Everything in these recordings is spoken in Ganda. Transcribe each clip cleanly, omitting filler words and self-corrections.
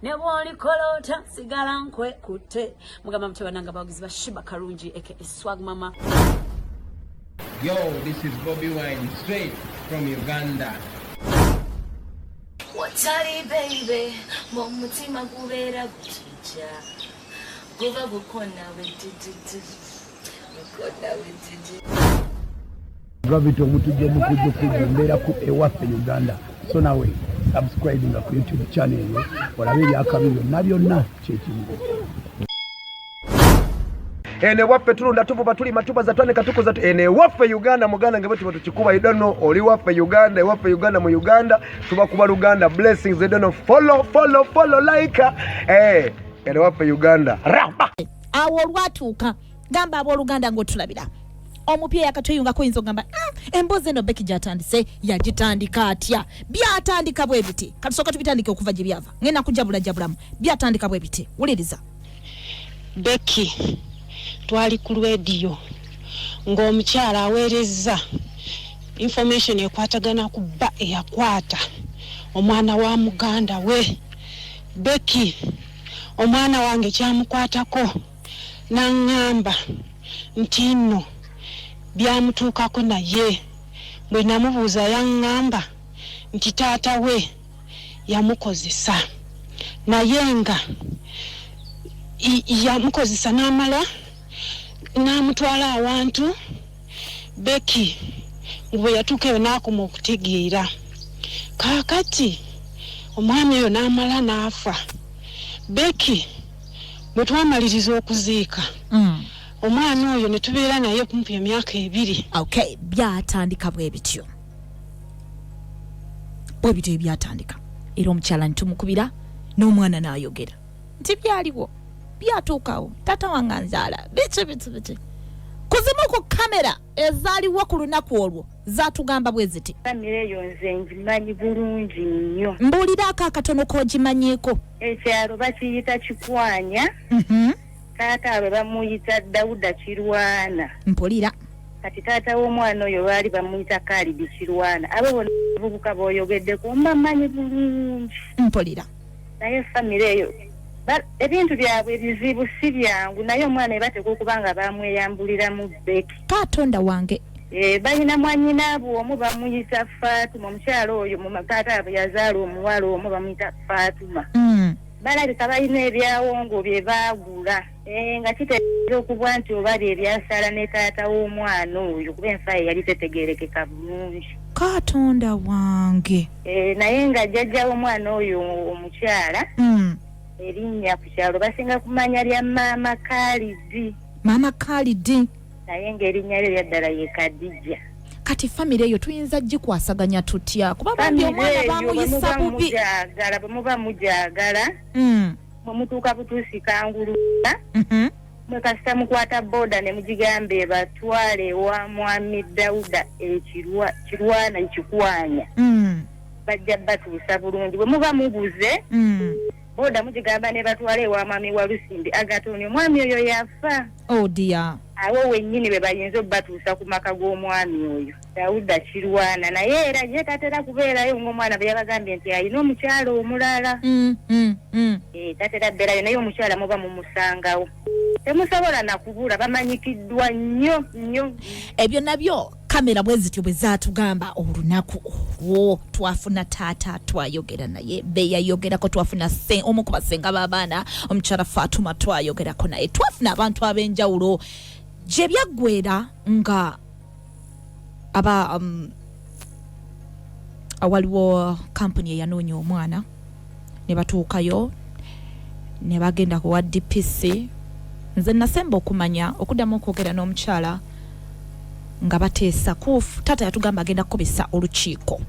Nebwoli kolota sigala nkwe kutte mugamba mutabananga bawagizi ba Shiba Karungi aka Swag Mama. Yo, this is Bobby Wine straight from Uganda. Watari baby, mumutima gubera gutija. Guva gukona wetiti. Gukona wetiti. Gravity omutuje mukuje kumbera ku ewaffe Uganda. So nawe subscribing ku YouTube channel yo olabe byakabiro nabyonna kyekimu. Ene waffe tulunda tuvuba tuli matuba za twane katuko za ene waffe Uganda muganda ngebe tuba tukikuba I don't know oli waffe Uganda waffe Uganda mu Uganda tuba kuba Uganda blessings I don't know follow like ene waffe Uganda ramba awo lwatuuka gamba abo Uganda ngotulabira omupya yakatoyunga ko inzo gamba emboze no beki jatandise yagitandika atya byatandika bwe biti katusoka tubitandike okuva gye byava ngena kujabulamu byatandika bwe biti uliriza beki twali ku radio ng'omukyala aweereza information ekwatagana ku bba eyakwata omwana wa muganda we beki omwana wange kyamukwatako n'angamba nti nno byamutuukako naye bwe namubuuza yangamba nti taata we yamukozesa naye nga yamukozesa n'amala n'amutwala awantu beki bwe yatuuka eyo n'akoma okutegeera kaakati omwami oyo n'amala n'afa beki bwe twamaliriza okuziika omwana oyo ne tubeera naye kumpi emyaka 2. Okay, byatandika bwe bityo byatandika era omukyala ntumukubira n'omwana n'ayogera nti byaliwo byatuukawo tata wange nzaala bici kuzimu ku kamera ezaaliwo ku lunaku olwo zatugamba bwe ziti kamera eyo nze ngimanyi bulungi nnyo mbuuliraako akatono k'ogimanyiiko ekyalo bakiyita Kikwanya taata we bamuyita Dawuda Kirwana mpulira kati taata w'omwana oyo baali bamuyita Kalidi Kirwana abo bonna abavubuka b'oyogeddeko mbamanyi bulungi mpulira naye famire eyo ebintu byabwe bizibu si byangu naye omwana ebateeka okuba nga bamweyambulira mu beki Katonda wange balina mwanyinaabwe omu bamuyita Fatuma omukyala oyo mu taata bwe yazaala omuwala omu bamuyita Fatuma balabika balina ebyawongo bye baagula nga kitegeeza okuba nti oba bye byasala ne taata w'omwana oyo kuba enfa yali tetegeerekeka bulungi Katonda wange naye nga jjajja w'omwana oyo omukyala erinnya ku kyalo basinga kumanya lya Maama Kalidi naye ng'erinnya lyo lyaddala ye Kadija kati famire eyo tuyinza gikwasaganya tutya kuba bambi omwana bamuyisa bubi bwe muba mujagala mutuuka butuusi kanguluka mwe kasita mukwata boda ne mugigambe batwale ewa mwami Dawuda Kirwana Kikwanya bajja batuusa bulungi bwe muba mubuze boda mugigamba ne batwale ewa mwami wa Lusimbi Agatoni omwami oyo yafa oh dear awo wennyini be bayinza obbatuusa ku maka g'omwami oyo Dawuda Kirwana naye era ye tatera kubeerayo ng'omwana bwe yabagambye nti alina omukyala omulala tatera bbeerayo naye omukyala muba mumusangawo temusobola nakubula bamanyikiddwa nnyo ebyo nabyo kamera bwe zityo bwe zaatugamba olunaku olwo twafuna taata twayogera naye be yayogerako twafuna omu ku basenga b'abaana omukyala Fatuma twayogerako naye twafuna abantu ab'enjawulo gye byaggwera nga waliwo kampuni eyanoonya omwana ne batuukayo ne bagenda kuwa DPC nze nasemba okumanya okuddamu okwogera n'omukyala nga bateesa kufu taata yatugamba agenda kukobesa olukiiko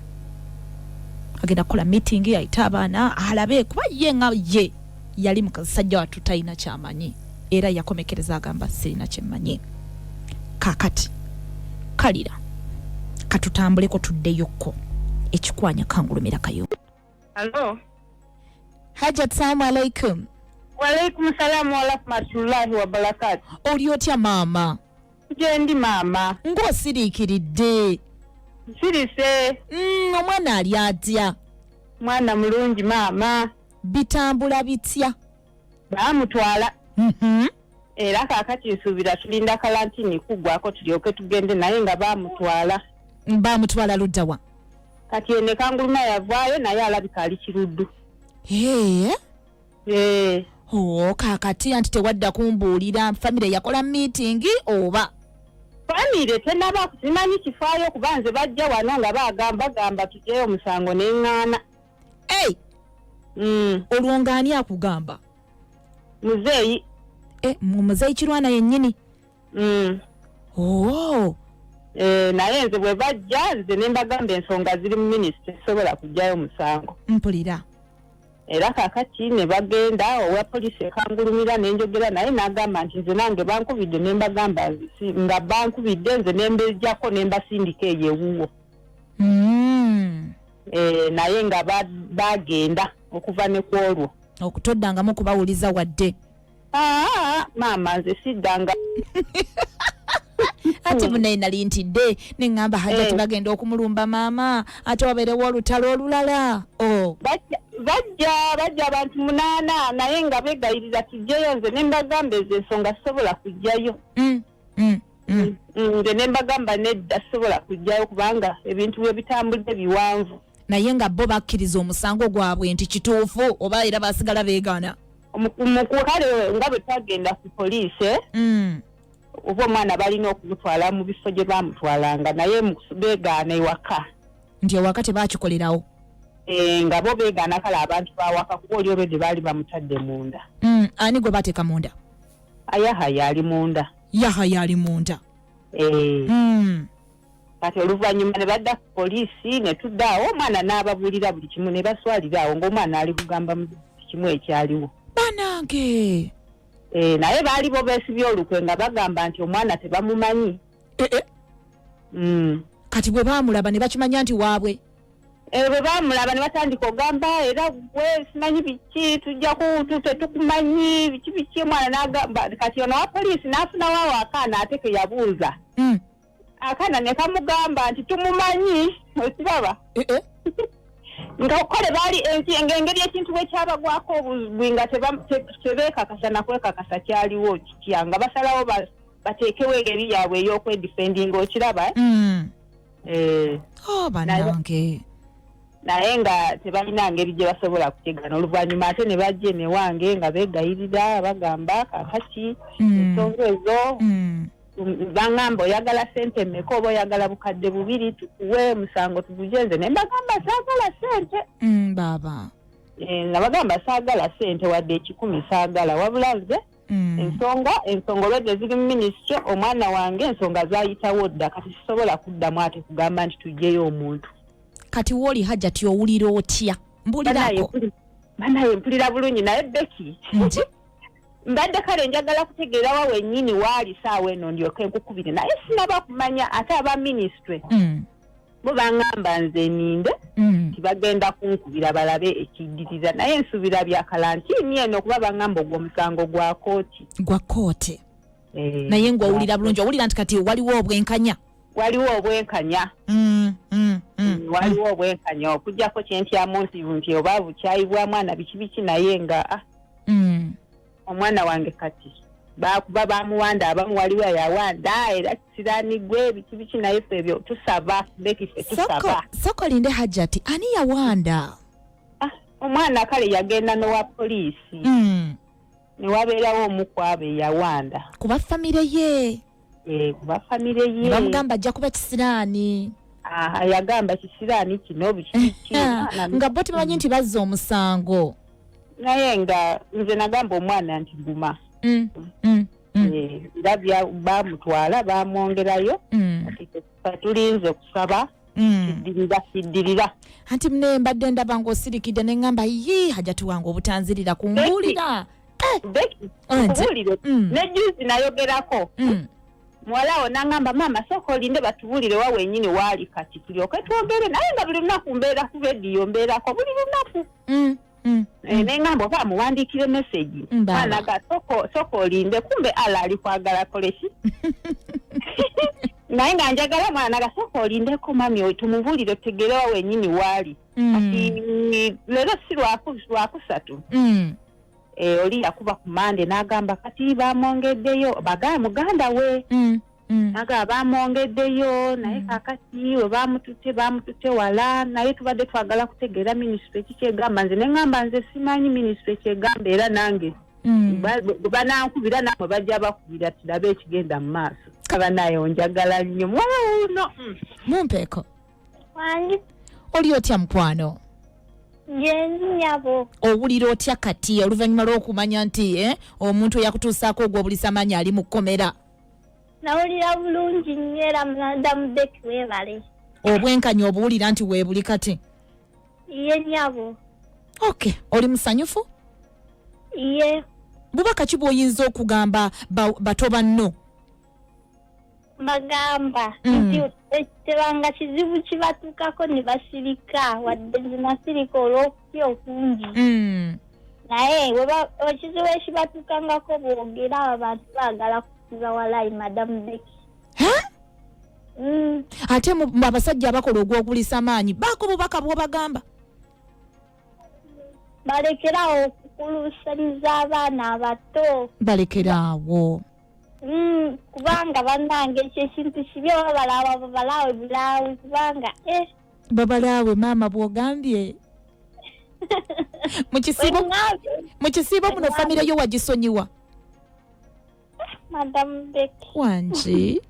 agenda kukola meeting yayita abaana alabe kuba ye nga ye yali mukasajja watu talina kyamanyi era yakomekereza agamba sirina kyemmanyi kakati kalira katutambuleko tuddeyokko Ekikwanya kangulumira kayo. Hello. Hajat, assalamu alaikum. Wa alaikum salaam wa rahmatullahi wa barakatuh. Oli otya mama? Jendi mama. Ng'osiriikiridde. Sirise. Omwana ali atya? Mwana mulungi maama. Bitambula bitya? Bamutwala. Era kaakati nsuubira tulinda kalantini kuggwako tulyoke tugende naye nga bamutwala. Bamutwala ludda wa? Kati ene Kanguluma yavaayo naye alabika ali Kiruddu. Kaakati anti tewadda kumbuulira famire yakola meeting oba? Famire tenaba kusimanyi kifaayo kuba nze bajja wano nga bagamba tujeyo omusango n'eŋŋaana. Olwo ng'ani akugamba? Muzeeyi. Muzeeyi Kirwana yennyini? Naye nze bwe bajja nze ne mbagamba ensonga ziri mu minisitule sobola kujjayo musango. Mpulira. Era kaakati ne bagenda owa poliisi ekangulumira n'enjogera naye n'agamba nti nze nange bankubidde ne mbagamba nga bankubidde nze ne mbejjako ne mbasindika eyo ewuwo. Naye nga bagenda okuva ne ku olwo. Okutoddangamu kubawuliza wadde. Maama nze siddanga. Ate munaye nali ntidde ne ŋŋamba Hajjati bagenda okumulumba maama ate wabeerewo olutalo olulala. Bajja abantu 8 naye nga beegayirira tujjeyo nze ne mbagamba ezo ensonga sobola kujjayo. Nze ne mbagamba nedda sobola kujjayo kubanga ebintu bwe bitambudde biwanvu. Naye nga bo bakkiriza omusango gwabwe nti kituufu oba era basigala beegaana? Kale nga bwe twagenda ku poliisi oba omwana balina okumutwala mu bifo gye bamutwalanga naye beegaana ewaka. Nti ewaka tebakikolerawo? Nga bo beegaana kale abantu bawaka kuba oli olwedde baali bamutadde munda. Ani gwe bateeka munda? Yahaya ali munda. Yahaya ali munda. Kati oluvannyuma ne badda ku poliisi ne tuddaawo omwana n'ababuulira buli kimu ne baswalira awo ng'omwana ali kugamba kimu ekyaliwo. Banange. Naye baali bo beesibye olukwe nga bagamba nti omwana tebamumanyi. Kati bwe baamulaba ne bakimanya nti waabwe? Bwe baamulaba ne batandika ogamba era gwe simanyi biki tujja tetukumanyi biki omwana n'agamba kati ono wa poliisi n'afunawo awo akaana ate ke yabuuza. Akaana ne kamugamba nti tumumanyi okiraba. Nga kale baali engeri ekintu bwe kyabagwako obuzwi nga tebeekakasa nakwekakasa kyaliwo kitya nga basalawo bateekewo engeri yaabwe ey'okwedifendinga okiraba. Banange. Naye nga tebalina ngeri gye basobola kutegana oluvannyuma ate ne bajja ne wange nga beegayirira bagamba kaakati ensonga ezo bangamba oyagala sente mmeka oba oyagala bukadde 2 tukuwe musango tugujenze ne mbagamba saagala sente. Baba. Nga bagamba saagala sente wadde 10 saagala wabula nze ensonga olwedde ziri mu minisitule omwana wange ensonga zaayitawo dda kati sisobola kuddamu ate kugamba nti tujjeyo omuntu. Kati wooli Hajjati owulira otya? Mbulirako. Banaye mpulira bulungi naye Beki. Mbadde kale njagala kutegeera wa wennyini waali saawa eno ndyoke nkukubire naye sinaba kumanya ate aba minisitule. Bo bangamba nze ninde tibagenda kunkubira balabe ekiddirira naye nsuubira bya kalantini eno okuba bangamba ogwo omusango gwa kooti. Gwa kooti. Naye ng'owulira bulungi owulira nti kati waliwo obwenkanya? Waliwo obwenkanya. Waliwo obwenkanya okujjako kyentyamu nti oba bukyayibwa mwana biki naye nga omwana wange kati bakuba bamuwanda abamu waliwo yawanda era kisiranigwe biki naye ebyo tusaba Bekife tusaba. Soko linde Hajjati ani yawanda? Omwana kale yagenda n'owa poliisi. Ne wabeerawo omukwabe yawanda. Kuba famire ye? Kuba famire ye. Bamugamba ajja kuba kisiraani. Yagamba kisiraani kino biki. Nga bo tebamanyi nti bazza omusango. Naye nga nze nagamba omwana nti guma. Era bamutwala bamwongerayo tulinze kusaba kiddirira. Anti mune mbadde ndaba ng'osirikidde ne ŋŋamba Hajjati wange obutanzirira kumbuulira. Kubuulire ne juzi nayogerako muwalawo n'aŋŋamba maama sooka olinde batubuulire wa wennyini waali kati tulyoke twogere naye nga buli lunaku mbeera ku rediyo mbeerako buli lunaku. Neŋŋamba oba muwandiikire meseji mwana ga sooka olinde kumbe ala ali kwagala koleki. naye nga njagala mwana gasooka olindeko mami oyo tumubulire otegerewa wenyini waali ati leero si lwakusatu oli yakuba ku mande n'agamba kati bamwongeddeyo muganda we naga bamwongeddeyo naye kakati we bamutute wala naye tubadde twagala kutegeera minisitule kikyegamba nze neŋŋamba nze simanyi minisitule kyegamba era nange banankubira namwe bajja bakubira tirabe ekigenda mu maaso kaba nayo njagala nnyo muwala wuno mumpeeko wangi oli otya mukwano nyabo owulira otya kati oluvannyuma lw'okumanya nti omuntu eyakutuusaako ogw'obulisa amaanyi ali mu kkomera nawulira bulungi nnyo era Madamu Becky weebale obwenkanya obuwulira nti weebuli kati iye nyabo okay oli musanyufu iye bubaka ki bw'oyinza okugamba bato banno bagamba nti tebanga kizibu kibatuukako ne basirika wadde nze nasirika olw'okutya okungi naye ekizibu ekibatuukangako bwogera abantu baagala kusiba walayi Madamu Becky ate mu abasajja abakola ogw'okulisa amaanyi baako bubaka bw'obagamba balekerawo okukuluusaniza abaana abato balekeraawo kubanga bannange ekyo ekintu kibi babalaawe bulaawe kubanga babalaawe maama bw'ogambye mu kisiibo muno famire yo wagisonyiwa Madamu Becky wangi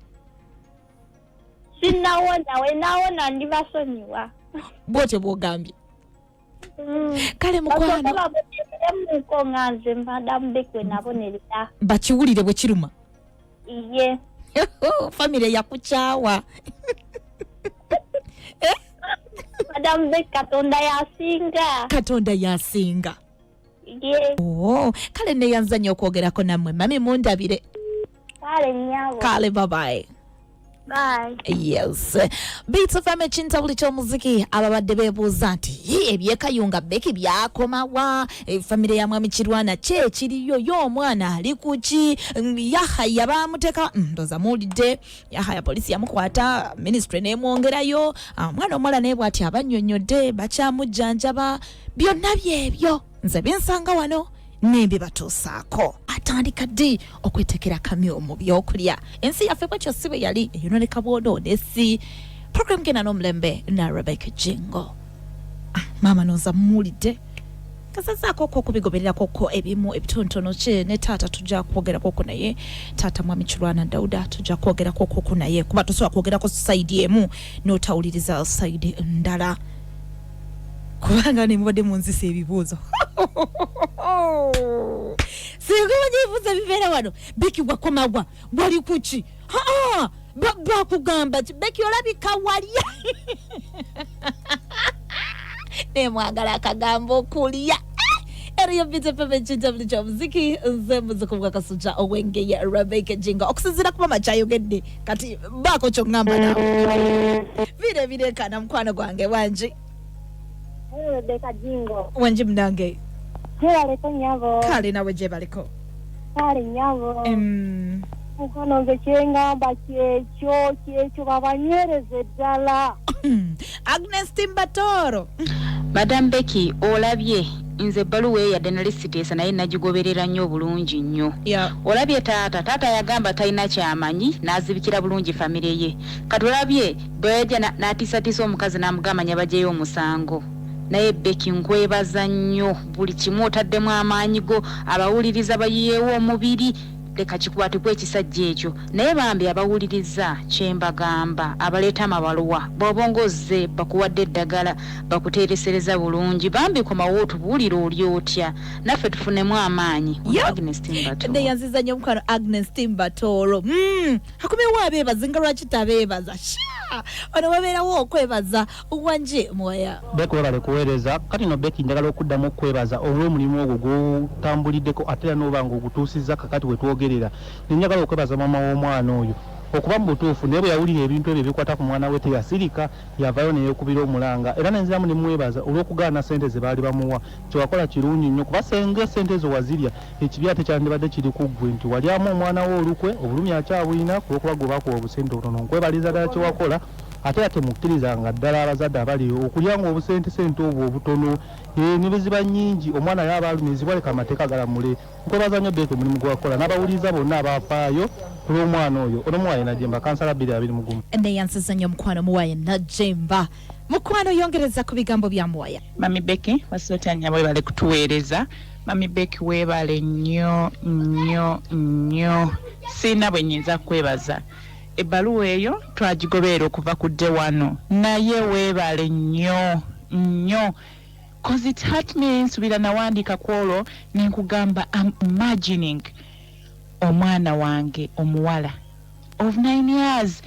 sinawona ndibasonyiwa bwotyo bw'ogambye kale mukwano muko nze Madamu Becky we nabonerera bakiwulire bwe kiruma iye famire yakukyawa Madamu Becky Katonda yasinga iye kale neyanza nnyo okwogerako nammwe mami mundabire kale nyabo kale babaye bye yes Beats FM ekintabuli ky'omuziki ababadde beebuuza nti ebyekayunga Becky byakomawa famire ya mwami Kirwana kyekiriyo y'omwana ali kuki Yahaya bamuteeka ndoza muwulidde Yahaya polisi yamukwata ministry n'emwongerayo omwana omuwala naye bw'ati abannyonnyodde bakyamujjanjaba byonna byebyo nze binsanga wano nembe batuusaako atandika ddi okwetekera kamyo mu byokulya ensi yaffe bwekyo si bwe yali eyononeka bw'onoonesi program gena n'omulembe na Rebecca Jingo maama nooza muwulidde kasazaako okubigobererako ebimu ebitonotono kye ne taata tujja kwogerako naye taata mwami Kirwana Dauda tujja kwogerako naye kuba tosobola kwogerako sayidi emu n'otawuliriza sayidi ndala kubanga nemubadde munzisa ebibuuzo singa banyebuuza bibeera wano Becky wakomawa wali kuki bakugamba ti Becky olabika walya nemwagala akagambo okulya eriyo bitepemekintabuli kyomuziki nze muziko bwakasuja owengeye Rebecca Jingo okusinziira kuba makyayogedde kati baako kyoŋŋamba nawe birebirekana mukwano gwange wangi Rebecca Jingo wangi munange jebaleko nyabo kale nawe jebaleko kale nyabo mukono nze kyengamba kyekyo babanywereze ddala Agnes Timbatoro Madamu Becky olabye nze ebbaluwa yadde nali siteesa naye nagigoberera nnyo bulungi nnyo olabye taata yagamba talina kyamanyi n'azibikira bulungi famire ye kati olabye bwe yajja n'atiisatiisa omukazi n'amugamba nyabajeyo omusango naye Becky nkwebaza nnyo buli kimu otaddemu amaanyi go abawuliriza bayiyeewo omubiri leka kikwatibwe ekisajja ekyo naye bambi abawuliriza kyembagamba abaleeta amabaluwa bw'obongozze bakuwadde eddagala bakuteeresereza bulungi bambi komawo otubuulira oli otya naffe tufunemu amaanyi Agnes Timbatoro neyanziza nnyo omukwano Agnes Timbatoro akomewo abeebaza nga lwaki tabeebaza ono wabeerawo okwebaza wangi muwaya Becky webale kuweereza kati no Becky njagala okuddamu okwebaza olw'omulimu ogwo gw'otambuliddeko ate era n'oba nga ogutuusizza kakati we twogerera njagala okwebaza maama w'omwana oyo okuba mu butuufu naye bwe yawulira ebintu ebyo ebikwata ku mwana we teyasirika yavayo neyekubira omulanga era nenziramu nemwebaza olw'okugaana sente ze baali bamuwa kyewakola kirungi nnyo kuba senga sente ezo wazirya ekibi ate kyandibadde kiri ku ggwe nti walyamu omwana we olukwe obulumi akyabulina kulwokuba gwe bakuwa obusente obutono nkwebaliza ddala kyewakola ate temukkirizanga ddala abazadde abali okulyanga obusente obwo obutono nibeziba nnyingi omwana yaba alumizibwa leka amateeka galamule nkwebaza nnyo Beeki omulimu gwakola n'abawuliriza bonna abafaayo ku lw'omwana oyo onomuwaye najemba kansala 221 neyansiza nnyo mukwano muwaye najemba mukwano yongereza ku bigambo bya muwaya Mami Beeki wasotanya webale kutuweereza Mami Beeki webale nnyo sina bwe nnyinza kwebaza ebbaluwa eyo twagigoberera okuva ku dde wano naye weebale nnyo cause it hurt me nsubira nawandiika kwolwo nenkugamba I'm imagining omwana wange omuwala of 9 years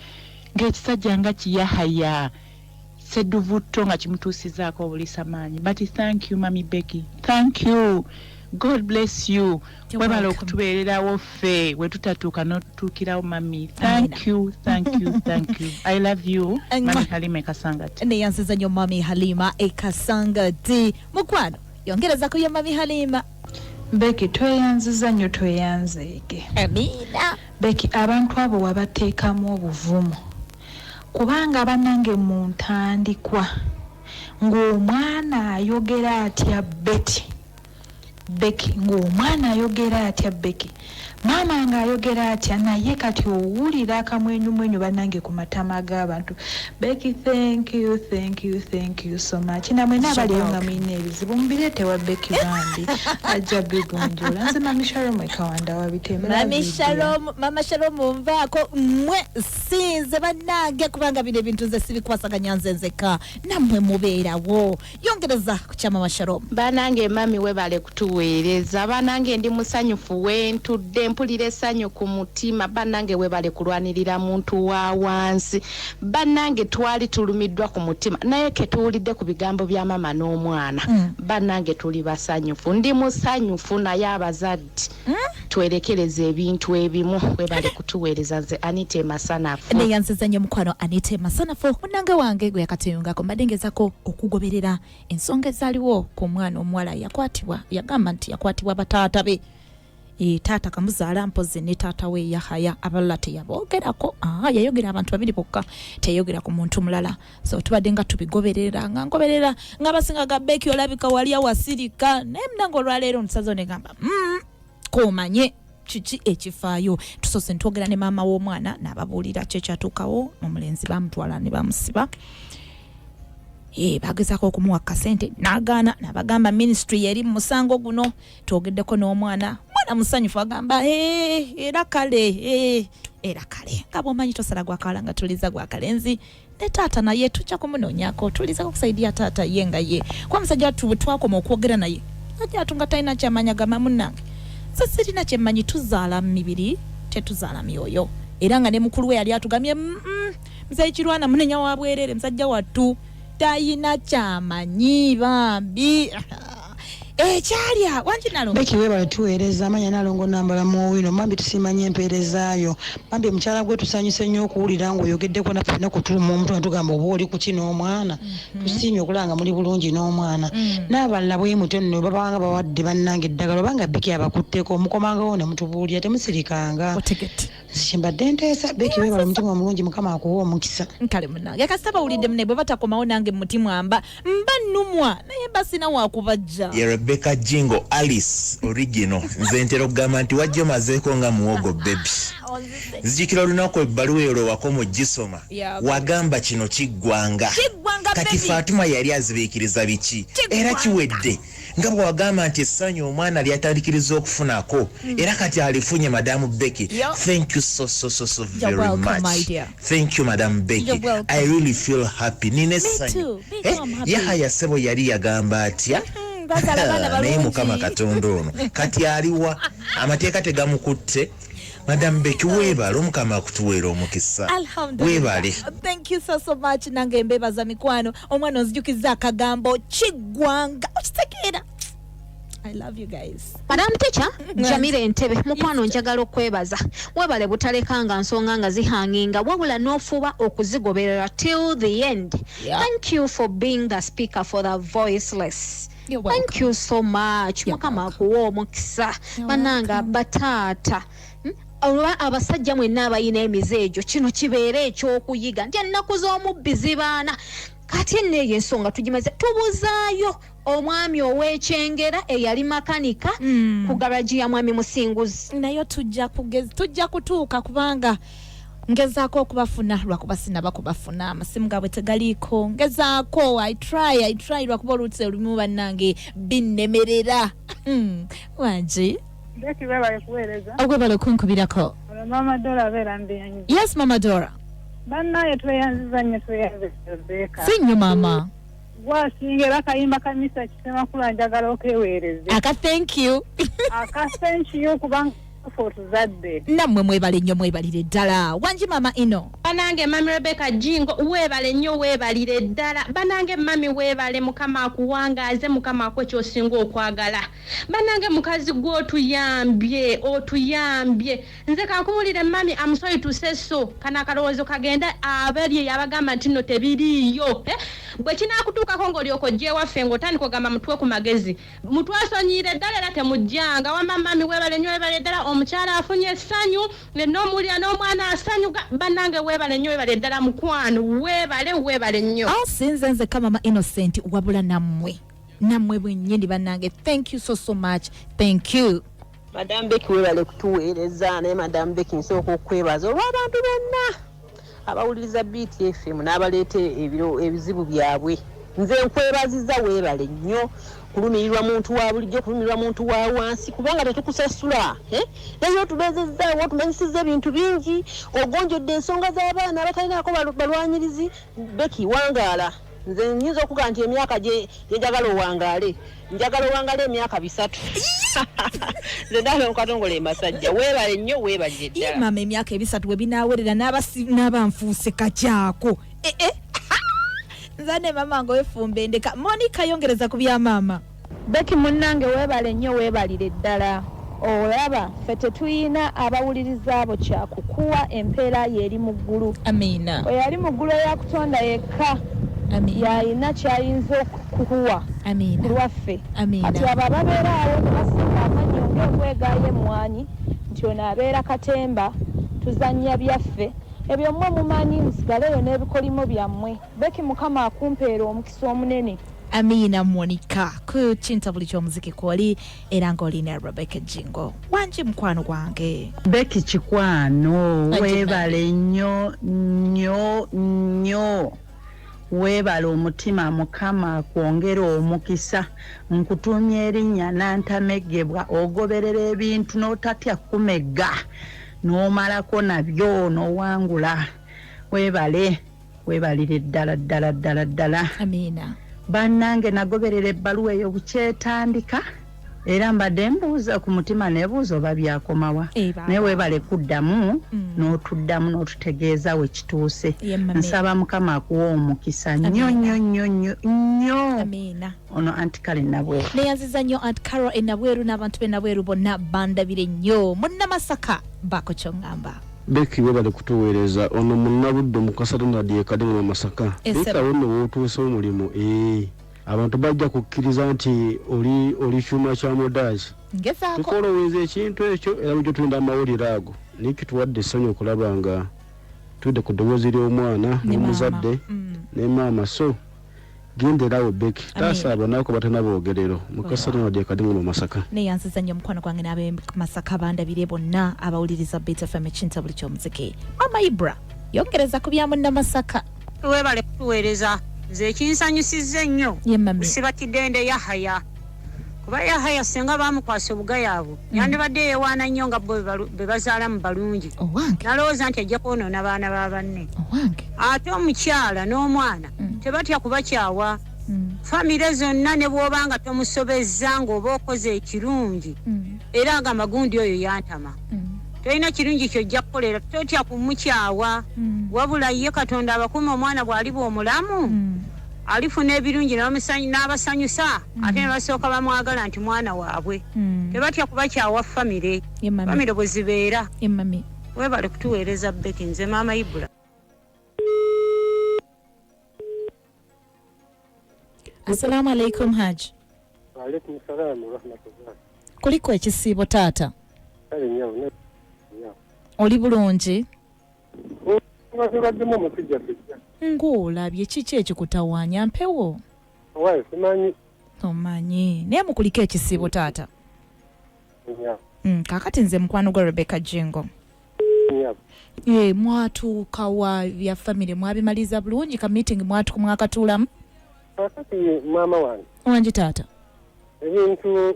ng'ekisajja nga kiyahaya sedduvutto nga kimutuusizaako obulisamaanyi but thank you Mami Beeki thank you God bless you. Webala okutubeererawo ffe we tutatuuka n'otutuukirawo mami. Thank you. I love you. Mami Halima Ekasangati. Neyansiza nnyo Mami Halima Ekasangati. Mukwano yongereza ku ya Mami Halima. Beeki tweyanziza nnyo tweyanzeege. Amina. Beeki abantu abo wabateekamu obuvumu. Kubanga bannange mu ntandikwa ng'omwana ayogera atya Beeki ng'omwana ayogera atya Beeki maama ng'ayogera atya naye kati owulira akamwenyumwenyu bannange ku matama g'abantu Beeki thank you so much namwe n'abaliyo nga mulina ebizibu mubireete wa Beeki bandi ajja bigonjola nze Mami Shalom Ekawanda wabitema Mama Shalom nvaako mmwe sinze bannange kubanga bino ebintu nze sibikwasaganya nzenzeka nammwe mubeerawo yongereza ku kya Mama Shalom banange mami webale kutuweereza banange ndi musanyufu wentudde mpulira essanyu ku mutima banange webale kulwanirira muntu wa wansi banange twali tulumiddwa ku mutima naye ke tuwulidde ku bigambo bya mama n'omwana banange tuli basanyufu ndi musanyufu naye abazadde twerekereza ebintu ebimu webale kutuweereza nze Anita Masanafu neyansiza nnyo mukwano Anita Masanafu munange wange gwe yakateyungako mbadengezako okugoberera ensonga ezaaliwo ku mwana omuwala yagamba nti yakwatibwa bataata be taata kamuzaala mpozi ne taata we Yahaya abalala teyaboogerako yayogera abantu babiri bokka teyogera ku muntu mulala so tubadde nga tubigoberera nga basinga ga Beeki olabika wali awasirika naye munange olwaleero nsazo negamba komanye kiki ekifaayo tusoose ntwogera ne maama w'omwana n'ababuulira kyekyatuukawo omulenzi bamutwala ne bamusiba bagezako okumuwa kasente n'agaana n'abagamba ministry eri mu musango guno twogeddeko n'omwana musanyufu agamba era kale nga bw'omanyi tosala gwakala nga tuliza gwakalenzi ne taata naye tujja kumunoonyako tuliza kusaidia taata ye nga ye kwa musajja twakoma okwogera naye ajja atunga talina kyamanya gama munnange so sirina kyemmanyi tuzaala mibiri tetuzaala myoyo era nga ne mukulu we yali atugamye mzee Kirwana munenya wa bwerere musajja wattu tayina kyamanyi bambi kyalya wanji nalongo Beeki webale tuweereza amanya nalongo nambala muwino mambi tusimanye empeerezaayo mambi mukyala gwe tusanyuse nnyo okuwulira ng'oyogeddeko naffe nakutuluma omuntu natugamba oba oli kuki n'omwana tusiimye okulanga muli bulungi n'omwana n'abalala bwe mutyo nno babanga bawadde bannange eddagala obanga Beeki abakutteko omukomangawo ne mutubuulira temusirikanga simbadde nteesa Beeki webale omutima omulungi Mukama akuwa omukisa nkale munnange kasita bawulidde munne bwe batakomawo nange mu mutima mba nnumwa naye basina wakubajja Rebecca Jingo Alice original nze ntera okugamba nti wajja omazeeko nga muwogo baby nzijukira olunaku ebbaluwa eyo wako mu gisoma wagamba kino kiggwanga kati Fatuma yali azibiikiriza biki era kiwedde nga bwe wagamba nti essanyu omwana lyatandikiriza okufunako era kati alifunye Madamu Beeki thank you so very much thank you Madam Beeki I really feel happy nina essanyu Yahaya Sebo yali yagamba atya naye Mukama Katonda ono kati aliwa amateeka tegamukutte Madam Beeki webale Mukama akutuweera omukisa webale thank you so much nange mbebaza mikwano omwana onzijukiza akagambo kiggwanga okitegeera I love you guys. Madam Teacher, Jamire Ntebe, mukwano njagala okwebaza. Webale butalekanga nsonga nga zihanginga wabula n'ofuba okuzigoberera till the end. Yeah. Thank you for being the speaker for the voiceless. Thank you so much. Mukama kuwa omukisa. Bananga Bataata. Abasajja mwenna abayina emizeejo kino kibeere ekyokuyiga nti ennaku z'omubbi zibaana. Kati nneeyo ensonga tugimaze tubuzaayo omwami ow'ekyengera eyali makanika ku garaji ya mwami Musinguzi. Nayo tujja kutuuka kubanga ngezaako okubafuna lwakuba sinaba kubafuna amasimu gaabwe tegaliiko ngezaako I try lwakuba olutse olumu bannange binnemerera. Wangi Beki baba kueleza. Ogwebale kunkubirako. Mama Dora vera mbiyanyi. Yes Mama Dora. Bannaye tweyanziza nnyo Beka. Sinyo mama. Wasingera kayimba kamisa kisema kula njagala okeweereze. Aka thank you. Aka thank you kubanga foto zadde. Namwe mwebale nnyo mwebalire ddala. Wangi mama ino. Banange mami Rebecca Jingo webale nnyo webalire ddala. Banange mami webale mukama akuwangaze mukama akwecho osinga okwagala. Banange mukazi gwo otuyambye. Nze kankubulire mami I'm sorry to say so. Kana kalowoozo kagenda abali yabagamba ntino tebiriyo. Bwe kinakutuukako ng'olyoko gye waffe ng'otandika ogamba mutwe ku magezi. Mutwasonyire ddala era temujjanga. Wamma mami webale nnyo webale ddala omukyala afunye essanyu n'omulya n'omwana asanyuka. Banange webale nnyo webale ddala mukwano webale nnyo. Sinze nze ka mama Innocent wabula nammwe bwennyini bannange thank you so much. Thank you. Madam Becky webale kutuweereza naye Madam Becky nsooka okwebaza olw'abantu bonna abawuliriza BTFM n'abaleeta ebizibu byabwe. Nze nkwebaziza webale nnyo kulumirirwa muntu wa bulijjo kulumirirwa muntu wa wansi kubanga tetukusasula naye otubezezaawo otumanyisiza ebintu bingi ogonjodde ensonga z'abaana abatalinaako balwanyirizi. Becky wangaala nze nyinza okugaa nti emyaka gye njagala owangaale emyaka 3 nze ndaala mukatongole masajja webale nnyo webalire ddala. Mama emyaka 3 we binaawerera n'abanfuuse kakyako nzane mama ngo wefumbe ndeka Monica yongereza ku bya mama. Becky munnange webale nnyo webalire ddala. Olaba ffe tetuyina abawuliriza abo kyakukuwa empeera yeri mu ggulu. Amina. Oyali mu ggulu eyakutonda yekka. Amina. Yalina kyayinza okukuwa. Amina. Ku lwaffe. Amina. Kati abo ababeera awo tebasinga amanyi ng'okwegaayo emmwanyi nti ono abeera katemba tuzannya byaffe. Ebyo mmwe mumanyi musigaleyo n'ebikolimo byammwe. Becky mukama akumpeera omukisa omunene. Amina Monica ku kintabuli ky'omuziki kwoli era ng'olina Rebecca Jingo. Wangi mukwano gwange. Becky kikwano webale nnyo webale omutima mukama kwongera omukisa nkutumya erinnya nantamegebwa ogoberera ebintu n'otatya kumega n'omalako nabyo n'owangula webalire ddala. Amina. Bannange nagoberera ebbaluwa eyo bukyetandika era mbadde mbuuza ku mutima nebuuza oba byakomawa naye webale kuddamu n'otuddamu n'otutegeeza we kituuse. Nsaba mukama akuwa omukisa nnyo. Amina. Ono Aunt Kale Nabweru. Neyanziza nnyo Aunt Carol Nabweru n'abantu be Nabweru bonna bandabire nnyo munnamasaka baako kyongamba. Becky webale kutuweereza ono munnabudde mukasatu nadye kadde mu Masaka. Beka wonno wootuuse omulimu abantu bajja kukkiriza nti oli kyuma kya mudazi. Ngezaako tufoloweza ekintu ekyo era mujjo tulinda amawulire ago nikituwadde essanyu okulaba nga tudde ku ddoboozi ly'omwana n'omuzadde ne maama so genderawo Becky tasaaba naako batana boogerero mukasatu nadye kadde mu Masaka. Neyanziza nnyo mukwano gwange n'abe Masaka bandabire bonna abawuliriza BTFM ekintabuli ky'omuziki. Mama Ibra yongereza ku bya munnamasaka. Webale kutuweereza nze ekinsanyusizza ennyo siba kidende Yahaya kuba Yahaya senga bamukwasa obugayaavu yandibadde yeewaana nnyo nga be bazaalamu balungi nalowooza nti ajja kwonoona baana ba banne ate omukyala n'omwana tebatya kubakyawa famire zonna ne bw'obanga tomusobezza ng'oba okoze ekirungi era nga magundi oyo yantama tolina kirungi kyojja kukolera totya kumukyawa wabula ye Katonda abakuuma omwana bw'aliba omulamu alifuna ebirungi n'abasanyusa ate ne basooka bamwagala nti mwana waabwe tebatya kubakyawa famire bwe zibeera webale kutuweereza Beki nze maama Ibula. Assalamu alaikum Haj. Wa alaikum salaam wa rahmatullah. Kuliko ekisiibo taata? Kale nyawo. Oli bulungi? Ngaziraddemu omusijja sijja. Ng'olabye kiki ekikutawaanya mpewo? Wayi simanyi. Omanyi. Naye mukuliko ekisiibo taata? Kaakati nze mukwano gwa Rebecca Jingo. Mwatuuka wa bya famire mwabimaliza bulungi ka meeting mwakatuulamu? Kakati maama wange. Wangi taata. Ebintu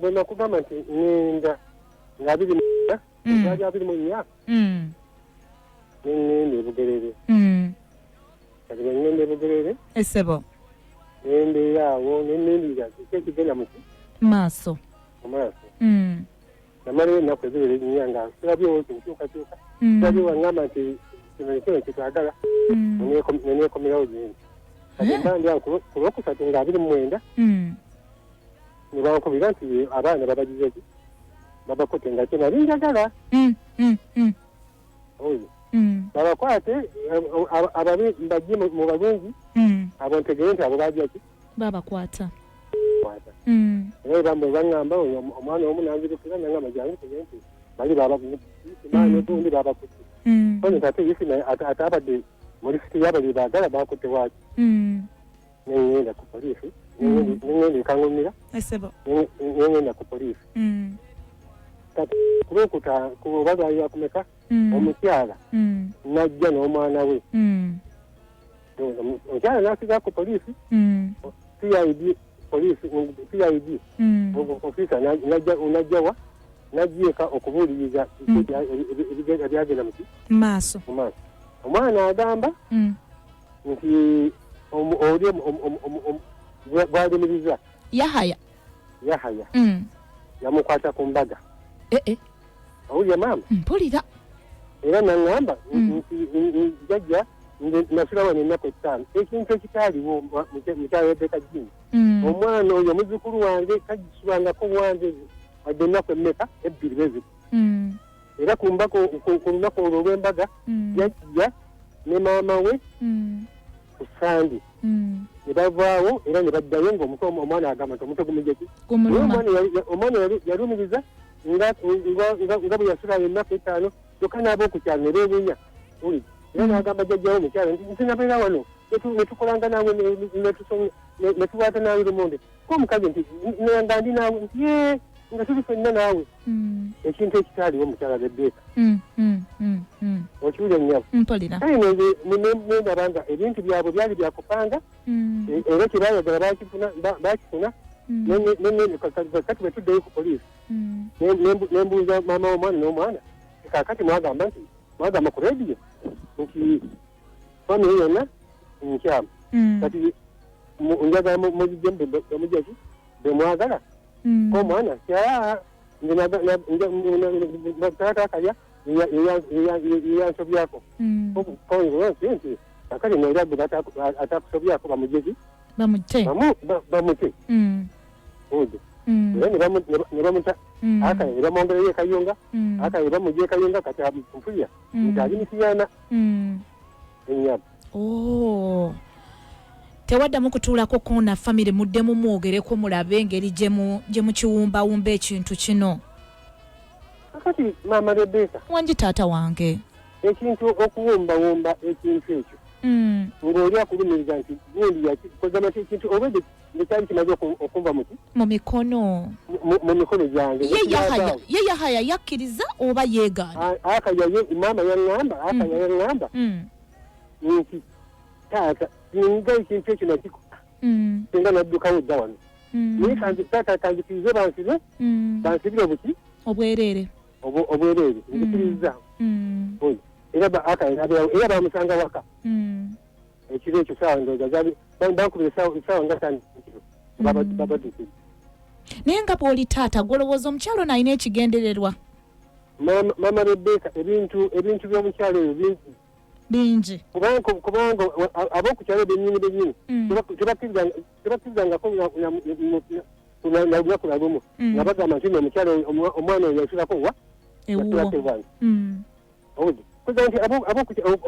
bwe nakugamba nti ngenda nga 24 ngende Bugerere. Kati ngende Bugerere. Esebo. Ngende yawo ngende kigenda muki. Maaso. Namale nakwezebere nyanga sirabyo nkyuka. Sirabyo ngamba nti kino kitwagala. Nekomerawo gyendi. Kati kulokusatu nga 29. Nibankubira nti abaana babagize ki babakote nga kyo nali njagala oyo babakwate ababi mbajje mu balungi abo ntegere nti abo bajja ki babakwata naye bamwe baŋŋamba omwana omu nanzirukira nangamba jangu tegere nti bali babakumaani gundi babakutte oyo nti ate yifina ate abadde mu lisiti y'abali baagala bakutte waaki nengenda ku poliisi nengenda ekangumira nengenda ku poliisi kati kulwokuta ku balwayi bakumeka omukyala najja n'omwana we omukyala n'asiga ku poliisi CID ofisa najjawa najjeeka okubuuliriza ebyagenda mu maaso omwana agamba nti oli bwalimiriza Yahaya yamukwata ku mbaga awulya maama mpulira era naŋŋamba nti jjajja nasulawo n'ennaku 5 ekintu ekitaaliwo mukyala Rebecca Jingo omwana oyo muzzukulu wange kagisulangako wange wadde ennaku emmeka 2 beziko era ku lunaku olwo olw'embaga yajja ne maama we ku Sande ne bavaawo era ne baddayo ng'omwana agamba nti omutwe gumujeki omwana yalumiriza nga bwe yasulayo ennaku 5 yokka n'ab'okukyalo ne beewunya era n'agamba jjajjawo omukyala nti nsinabeera wano netukolanga naawe netuwaata naawe lumonde k'omukazi nti nga ndi naawe nti nga tuli ffenna naawe ekintu ekitaaliwo omukyala Rebecca okiwulya nnyabo kale nendaba nga ebintu byabwe byali byakupanga era kyebayagala bakifuna kati bwe tuddeyo ku poliisi nembuuza maama w'omwana n'omwana kakati mwagamba ku rediyo nti famire yonna nkyamu kati njagala muzijjemu bemujaki bemwagala k'omwana taata akalya yeyansobyako kongoonsi nti akali nolyago atakusobyako bamujeki bamute ojo era ne bamuta akaya ne bamwongerayo Ekayunga akaya ne bamugya Ekayunga kati mpulya nti ali misiyana ennyama tewaddamu kutuulako koona famire muddemu mwogereko mulabe engeri gye mukiwumbawumba ekintu kino kakati maama Rebecca wangi taata wange ekintu okuwumbawumba ekintu ekyo ng'oli akulumiriza nti gundi yakozama ekintu obwedde ngekyali kimaze okuva mu mikono gyange ye Yahaya yakkiriza oba yeegaana maama yaŋŋamba nti taata singa ekintu ekyo nakikola singa naddukawo dda wano naye taata kanzikirize bansibire obuki obwereere nzikiriza era bamusanga waka ekiro ekyo saawa ndowooza bankubira saawa nga 5 babadukire naye nga bw'oli taata golowooza omukyalo n'alina ekigendererwa maama Rebecca ebintu by'omukyalo ebyo bingi bingi kubanga abokukyalo bennyini tebakkiriza nga lunaku lumu nga bagamba nti omukyalo omwana oyo yasirako wa yasirako ewange kugira nti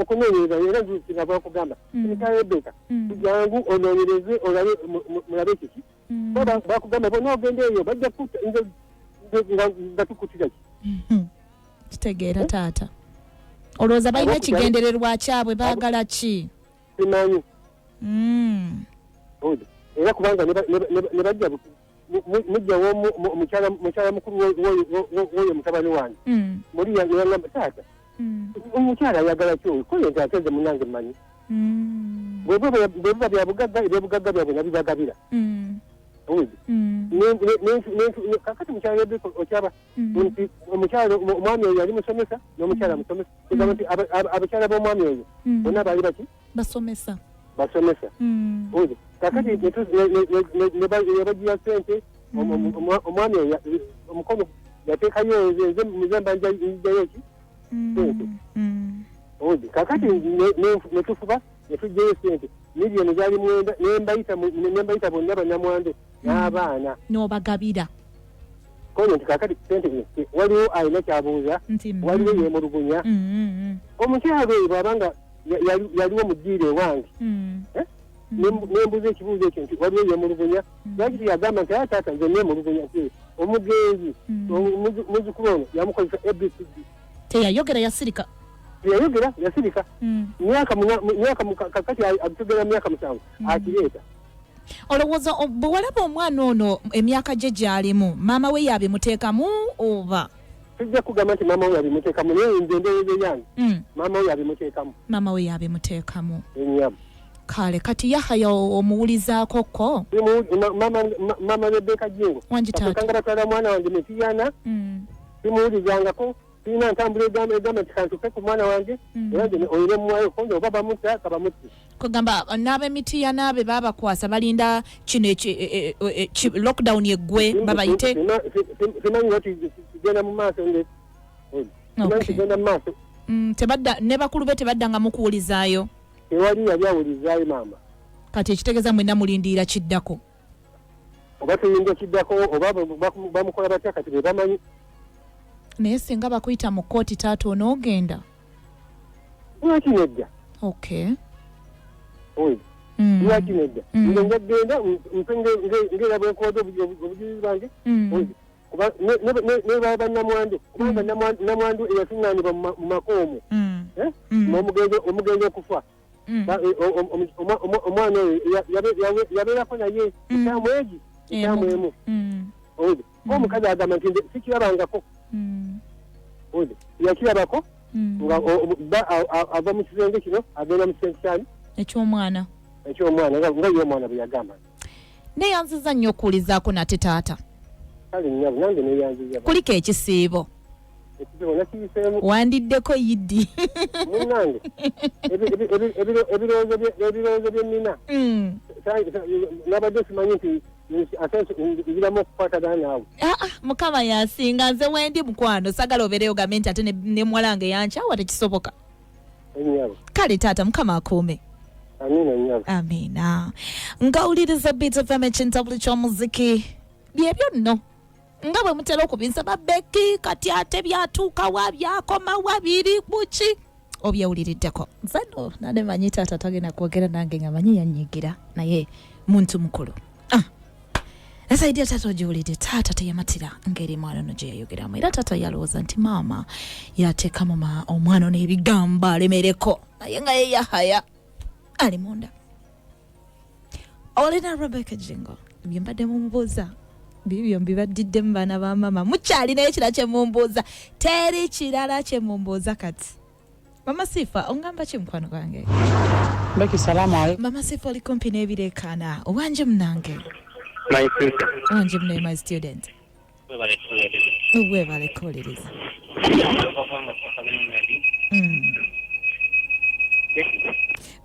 okunoonyereza era nzikirava okugamba emitalo ebeka jangu onoonyereze olabe mulabe kiki bakugamba bona ogenda eyo bajja kutta nga tukutira ki kitegeera taata olowooza balina ekigendererwa kyabwe baagala ki simanyi era kubanga ne bajja mujjawo mukyala mukulu woyo mutabani wange muli yangamba taata omukyala ayagala kyoyo koyo nti ateze munange mmanyi bwebiba byabugagga ebyobugagga byabwe nabibagabira kakati mukyala yebiko okyaba nti omukyala omwami oyo yali musomesa n'omukyala musomesa kugamba nti abakyala b'omwami oyo bonna baali baki basomesa kakati nebagira sente omwami oyo omukono yateekayo muzembanja njayo ki sente kakati netufuba netugyeyo sente miliyoni zaali mwenda nembayita bonna bannamwande n'abaana n'obagabira konye nti kakati sente waliwo alina kyabuuza waliwo yemulugunya omukyalo oyo bw'abanga yaliwo mu ddiiro ewange nembuuza ekibuuzo ekyo nti waliwo yemulugunya lwaki yagamba nti taata nze nemulugunya nti omugenzi muzukulu ono yamukozesa abcd teyayogera yasirika myaka kakati abitugera myaka 7 akireeta olowooza bwe walaba omwana ono emyaka gye gy'alimu maama we yabimuteekamu oba tujja kugamba nti maama we yabimuteekamu naye nze endowooza yange maama we yabimuteekamu enyamu kale kati Yahaya omuwulizaako ko maama Rebeka Jingo akanga batwala mwana wange Metiyana simuwulizangako sirina ntambula egamba nti kantuke ku mwana wange era nze oyire muwayo konje oba bamutta kabamutti kugamba n'ab'Emitiyana be babakwasa balinda kino lockdown yeggwe babayite simanyi wati kigenda mu maaso kigenda mu maaso tebadda ne bakulu be tebadda mu kuwulizaayo tewali yali awulizaayo maama kati ekitegeeza mwenna mulindiira kiddako oba tulinda kiddako oba bamukola batya kati be bamanyi naye singa bakuyita mu kkooti taata onoogenda lwaki nedda lwaki nedda nze njagenda ngera bwenkoode obujulizi bange ne bannamwandu kubanga namwandu eyasiŋŋaanibwa mu makoomu omugenzi okufa omwana oyo yabeerako naye ekyamu egi ekyamu emu omukazi agamba nti nze sikirabangako yakirabako nga ava mu kisenge kino agenda mu kisenge kyani eky'omwana nga y'omwana bwe yagamba neyanziza nnyo okuwulizaako nate taata kale nnyabo nange neyanziza kuliko ekisiibo wandiddeko yiddi munnange ebirowoozo bye nnina nabadde simanyi nti ngiramu okukwatagana naawe mukama yasinga nze wendi mukwano sagala obeereyo gambe nti ate ne muwalange yankyawa tekisoboka kale taata mukama akuume amiina ngawuliriza bit fm ekintabuli ky'omuziki byebyo nno nga bwe mutera okubinsaba Beki kati ate byatuukawa byakomawa biri buki obyewuliriddeko nzano nane manyi taata tagenda kwogera nange nga manyi yanyigira naye muntu mukulu nasaidia taata ogiwulidde taata teyamatira ngeri mwana ono gye yayogeramu era taata yalowooza nti maama yateekamu omwana ono ebigambo alemereko naye nga ye Yahaya ali munda olina Rebeka Jingo byembadde mumubuuza bibyo mbibaddidde mu baana ba mama mukyalinayo kirala kye mumbuuza teri kirala kye mumbuuza kati mama Sifa ongamba ki mukwano gwange Beki salamu alaykum mama Sifa oli kumpi n'ebireekaana owanje munange my sister owanje munaye my student webale kuwuliriza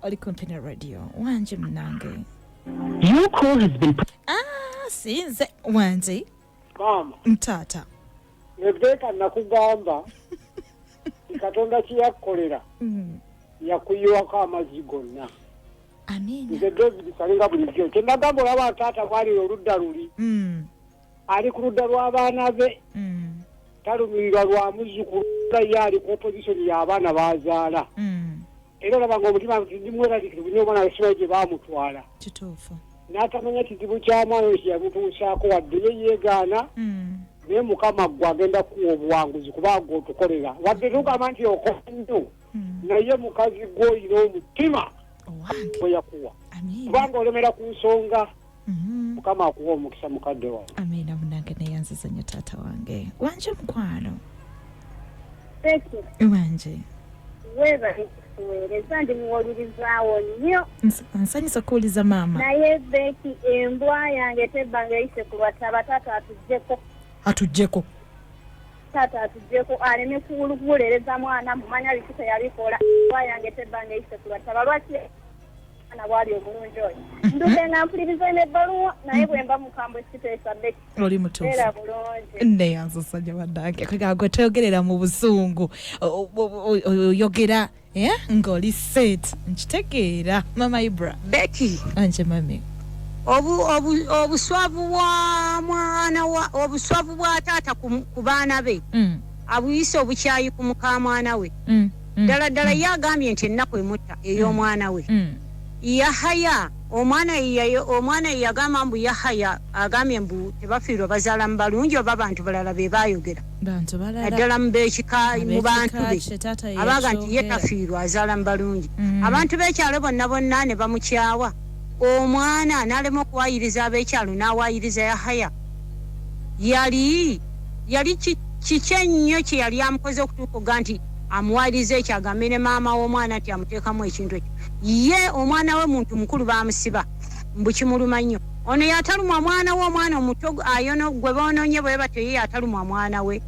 oli kumpi ne radio owanje munange your call has been sinze wanzi mama mtata Rebeka nakugamba Katonda kiyakolera yakuyiwako amazzi gonna. Amina. Nze David Salinga bulijjo. Kyennagamba olaba taata bwali oludda luli. Ali ku ludda lw'abaana be. Talumirirwa lwa muzzukulu ye ali ku opposition y'abaana b'azaala. Era olaba ng'omutima ndimweraliikirivu nnyo omwana wesibayo gye baamutwala. Kituufu. N'atamanya kizibu kya mwana we kyeyamutuusaako wadde ye yeegaana. Naye Mukama ggwe agenda kuwa obuwanguzi kuba gwe otukolera. Wadde tugamba nti okola nnyo. Naye mukazi gw'oyina omutima gwe yakuwa. Kubanga olemera ku nsonga. Mukama akuwa omukisa mukadde wawe. Amina munange neyanziza nnyo taata wange. Wanje mukwano. Wanje. Weebale kuweereza ndi muwulirizaawo nnyo. Nsanyusa kuwuliza maama. Naye Beki embwa yange tebbanga eyise ku lwataba taata atuggyeko. Atuggyeko. Taata atuggyeko aleme kuwulereza mwana mumanya biki teyabikola. Embwa yange tebbanga eyise ku lwataba lwaki na bwali omulungi oyo. Nduke nga mpuliriza n'ebbaluwa naye bwe mba mukambwe siteesa Beki. Oli mutuufu. Era bulungi. Neyanziza nnyo bannange. Kagwe toyogerera mu busungu. Oyogera ng'oli set. Nkitegeera. Mama Ibra. Beki. Anje mami. Obuswavu bwa mwana wa obuswavu bwa taata ku baana be. Abuyise obukyayi ku muka mwana we. Ddala yagambye nti ennaku emutta ey'omwana we. Yahaya omwana yagamba mbu Yahaya agambye mbu tebafiirwa bazaala mu balungi oba bantu balala be baayogera. Bantu balala. Naddala mu beekika mu bantu be. Abaga nti ye tafiirwa azaala mu balungi. Abantu b'ekyalo bonna ne bamukyawa. Omwana n'alema okuwaayiriza ab'ekyalo n'awaayiriza Yahaya. Yali kiki ennyo kye yali amukoze okutuuka nti amuwaayiriza ekyo agambe ne maama w'omwana nti amuteekamu ekintu ekyo. Ye omwana we muntu mukulu baamusiba mbu kimuluma nnyo. Ono yatalumwa mwana w'omwana omuto ayono gwe boononye bwe batyo ye yatalumwa mwana we.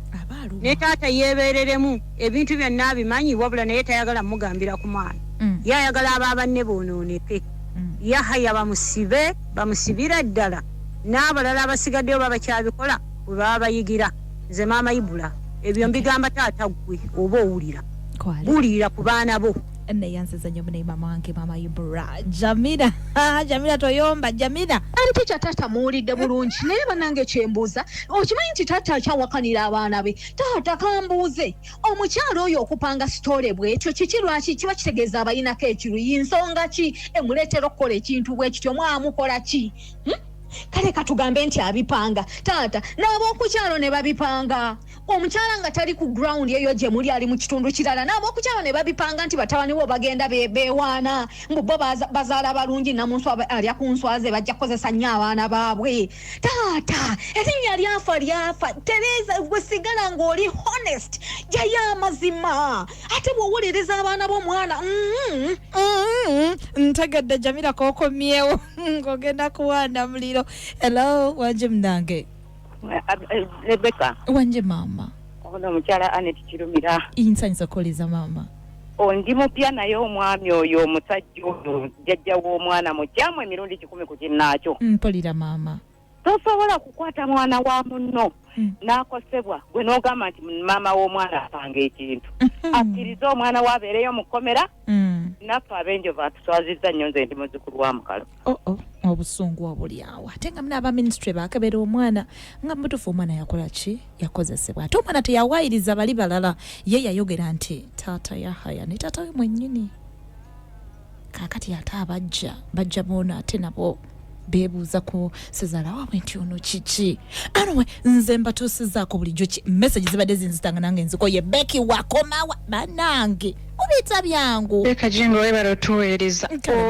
Ne taata yeebereremu ebintu byonna abimanyi wabula naye tayagala mugambira ku mwana. Ye ayagala aba banne boonooneke. Yahaya bamusibira ddala n'abalala abasigaddeyo babakyabikola bwe baba bayigira. Nze maama Ibula ebyo mbigamba taata gwe oba owulira buulira ku baana bo. Neyanziza nnyo munayi mama wange mama Ibra. Jamila toyomba Jamila. Anti taata muwulidde bulungi naye banange kyembuuza okimanyi nti taata akyawakanira abaana be. Taata kambuuze omukyalo oyo okupanga sitole bwekyo kiki lwaki kiba kitegeeza abayinako ekiruyi nsonga ki emuleetera okukola ekintu bwekityo mwamukola ki? Kale katugambe nti abipanga taata n'ab'okukyalo ne babipanga. Omukyala nga tali ku ground eyo gye muli ali mu kitundu kirala n'ab'okukyalo ne babipanga nti batabani bo bagenda beewaana mbu bo bazaala balungi namunswa alya ku nswaze bajja kukozesa nnyo abaana baabwe. Taata erinnya lyafa Tereza gwe sigala ng'oli honest jayo amazima ate bw'owuliriza abaana b'omwana. Ntegedde Jamila kookomyewo ng'ogenda kuwanda muliro. Hello wanje mnange. Rebecca. Wanje mama. Ono mukyala Anet Kirumira. Insanyisa kuliza mama. Ndi mupya naye omwami oyo omusajja oyo jjajja w'omwana mukyamu emirundi 10 ku kinnaakyo. Mpulira mama. Tosobola kukwata mwana wa munno n'akosebwa gwe n'ogamba nti maama w'omwana apanga ekintu. Akkiriza omwana wabeereyo mu kkomera. Naffe ab'enjovu atuswazizza nnyo nze ndi muzzukulu wa mukalo. Obusungu obuli awo ate nga muna abaministry baakebera omwana nga mutuufu omwana yakola ki yakozesebwa ate omwana teyawaayiriza bali balala ye yayogera nti taata Yahaya ne taata we mwennyini. Kaakati ate bajja boona ate nabo beebuuza ku sezaala waabwe nti ono kiki. Anyway nze mbatuusizzaako bulijjo message zibadde zinzitanga nange nzikoye Beki wakomawa bannange kubita byangu. Beka jingo webala otuweereza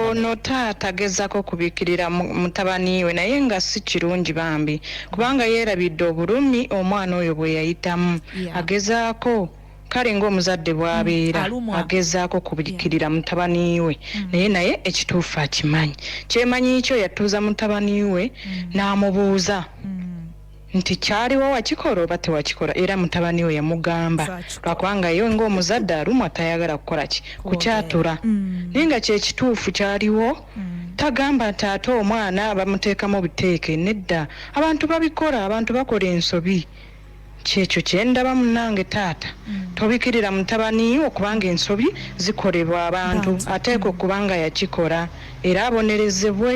ono taata agezaako okubiikirira mutabani we naye nga si kirungi bambi kubanga yeerabidde obulumi omwana oyo bwe yayitamu. Agezaako kale ng'omuzadde bw'abeera agezaako kubiikirira mutabani we naye ekituufu akimanyi. Kyemanyi kyo yatuuza mutabani we n'amubuuza nti kyaliwo wakikola oba tewakikola era mutabani we yamugamba lwakubanga ye ng'omuzadde alumwa tayagala kukola ki kukyatura. Naye nga kyekituufu kyaliwo tagamba nti ate omwana bamuteekamu biteeke nedda. Abantu babikola abantu bakola ensobi kyekyo kyendaba munange taata tobikirira mutabani okubanga ensobi zikolebwa abantu ateeka okubanga yakikola era abonerezebwe